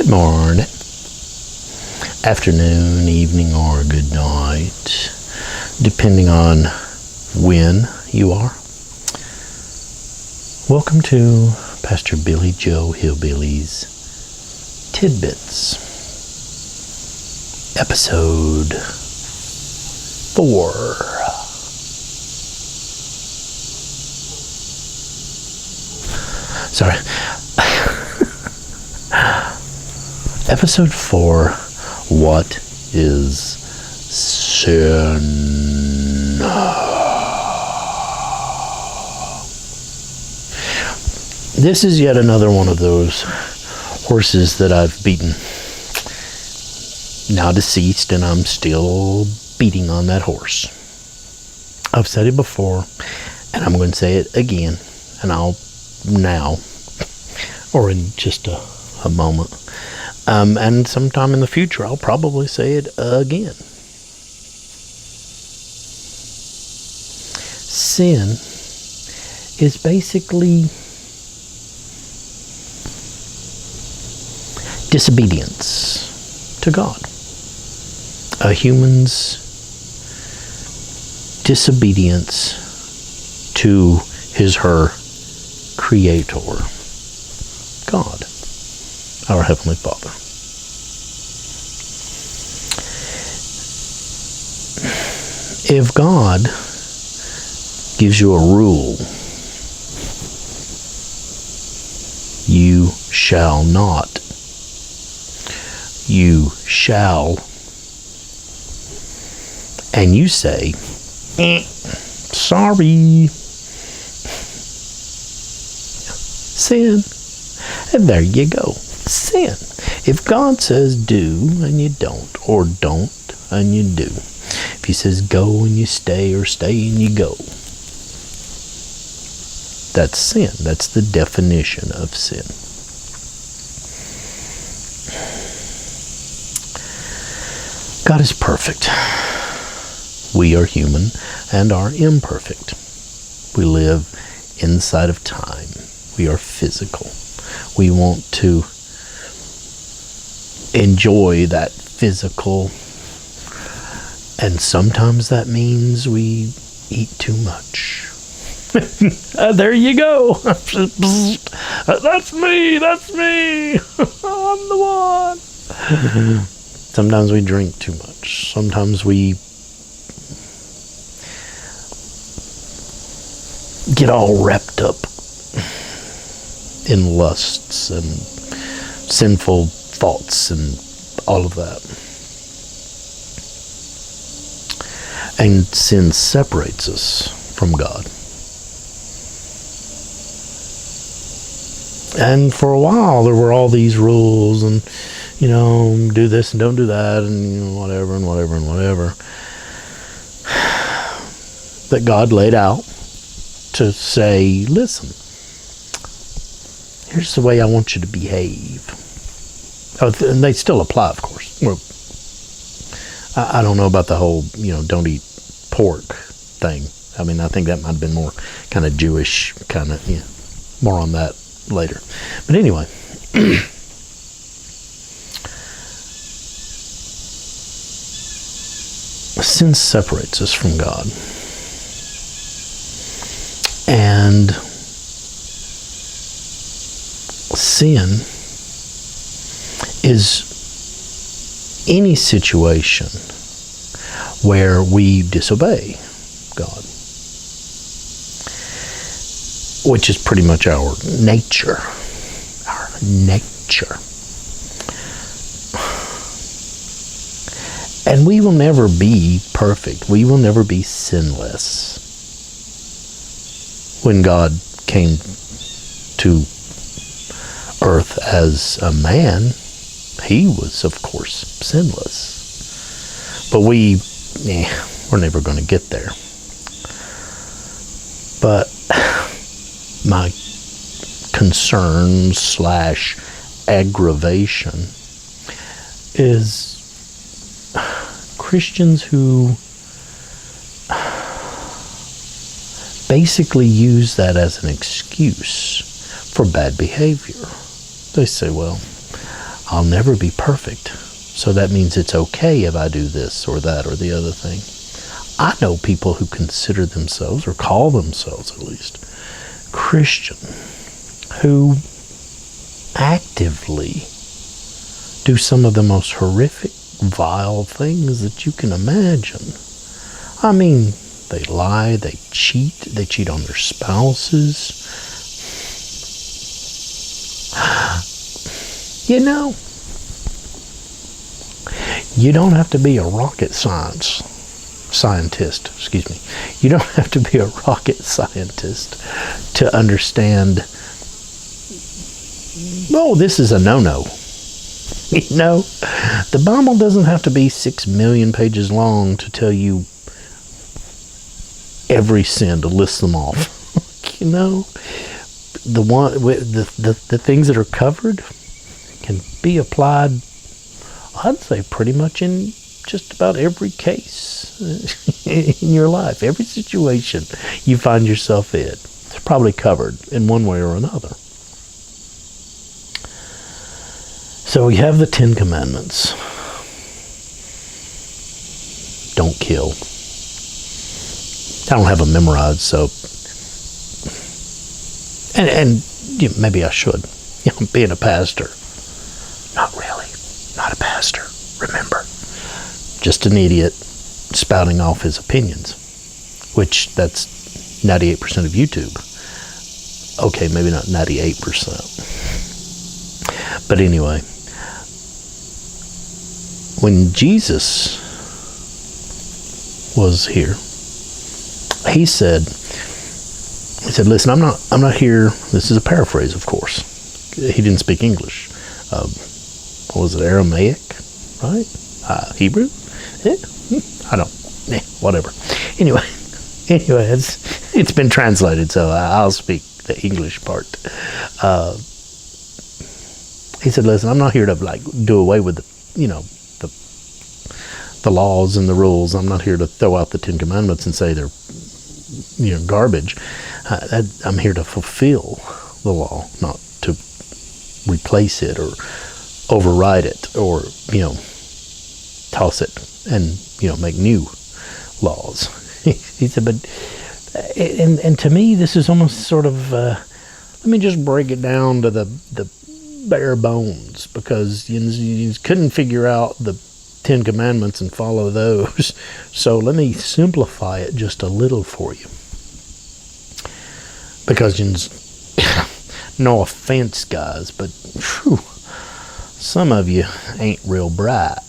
morning, afternoon, evening, or good night, depending on when you are. Welcome to Pastor Billy Joe Hillbilly's Tidbits, episode 4. Sorry. Episode 4, What is Sin? This is yet another one of those horses that I've beaten. Now deceased, and I'm still beating on that horse. I've said it before, and I'm going to say it again, and I'll now, or in just a moment. And sometime in the future, I'll probably say it again. Sin is basically disobedience to God. A human's disobedience to her Creator, God, our Heavenly Father. If God gives you a rule, you shall not, you shall, and you say, sorry, sin. And there you go. Sin. If God says do and you don't, or don't and you do. If he says go and you stay, or stay and you go. That's sin. That's the definition of sin. God is perfect. We are human and are imperfect. We live inside of time. We are physical. We want to enjoy that physical, and sometimes that means we eat too much. There you go. That's me. I'm the one. Sometimes we drink too much. Sometimes we get all wrapped up in lusts and sinful thoughts and all of that. And sin separates us from God. And for a while there were all these rules and, do this and don't do that and whatever and whatever and whatever that God laid out to say, listen, here's the way I want you to behave. And they still apply, of course. Well, I don't know about the whole, don't eat pork thing. I mean, I think that might have been more kind of Jewish, more on that later. But anyway, sin separates us from God. And sin is any situation where we disobey God, which is pretty much our nature. And we will never be perfect. We will never be sinless. When God came to earth as a man, he was, of course, sinless. But we're never going to get there. But my concern / aggravation is Christians who basically use that as an excuse for bad behavior. They say, well, I'll never be perfect. So that means it's okay if I do this or that or the other thing. I know people who consider themselves, or call themselves at least, Christian, who actively do some of the most horrific, vile things that you can imagine. I mean, they lie, they cheat on their spouses. You know, you don't have to be a rocket scientist, excuse me. You don't have to be a rocket scientist to understand, oh, this is a no-no. You know, the Bible doesn't have to be 6 million pages long to tell you every sin, to list them off. You know, the things that are covered can be applied, I'd say, pretty much in just about every case in your life. Every situation you find yourself in, it's probably covered in one way or another. So we have the 10 Commandments. Don't kill. I don't have them memorized, so, and you know, maybe I should. You know, being a pastor. Not really. Not a pastor. Remember. Just an idiot spouting off his opinions. Which, that's 98% of YouTube. Okay, maybe not 98%. But anyway. When Jesus was here, he said, listen, I'm not here. This is a paraphrase, of course. He didn't speak English. What was it, Aramaic, right? Hebrew? I don't, whatever. Anyway, it's been translated, so I'll speak the English part. He said, listen, I'm not here to do away with the laws and the rules. I'm not here to throw out the 10 Commandments and say they're garbage. I'm here to fulfill the law, not to replace it or override it or toss it and make new laws. He said, but and to me this is almost sort of let me just break it down to the bare bones, because you couldn't figure out the 10 Commandments and follow those. So let me simplify it just a little for you. Because, no offense, guys, but some of you ain't real bright.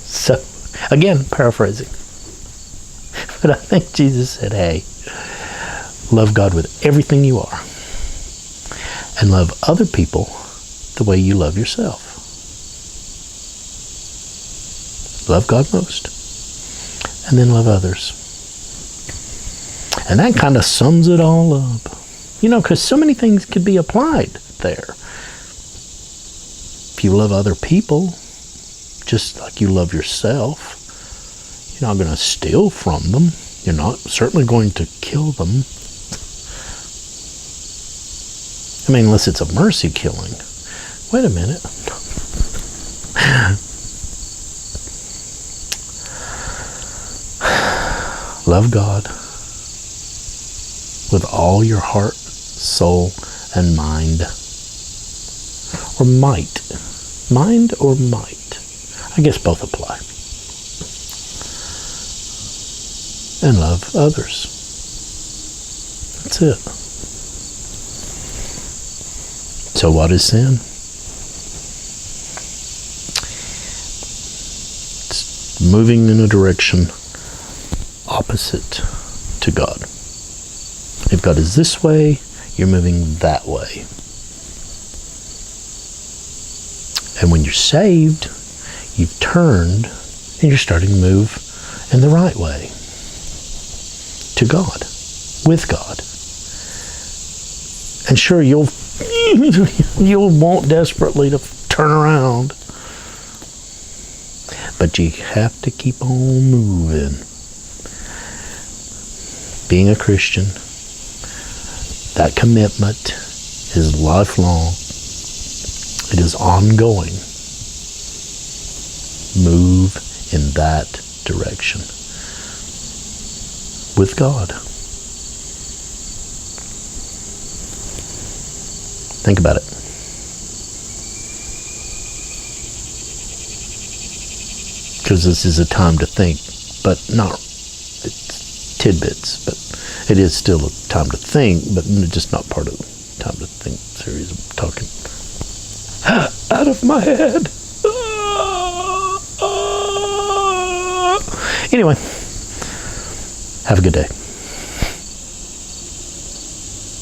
So, again, paraphrasing. But I think Jesus said, hey, love God with everything you are. And love other people the way you love yourself. Love God most, and then love others. And that kind of sums it all up. Because so many things could be applied there. If you love other people, just like you love yourself, you're not going to steal from them. You're not certainly going to kill them. I mean, unless it's a mercy killing. Wait a minute. Love God with all your heart, soul, and mind. Or might. Mind or might. I guess both apply. And love others. That's it. So what is sin? It's moving in a direction opposite to God. If God is this way, you're moving that way. And when you're saved, you've turned and you're starting to move in the right way. To God. With God. And sure, you'll want desperately to turn around. But you have to keep on moving. Being a Christian, that commitment is lifelong. It is ongoing. Move in that direction with God. Think about it. Because this is a time to think, but not, it's tidbits, but it is still a time to think, but just not part of the time to think series of talking out of my head. Anyway, have a good day.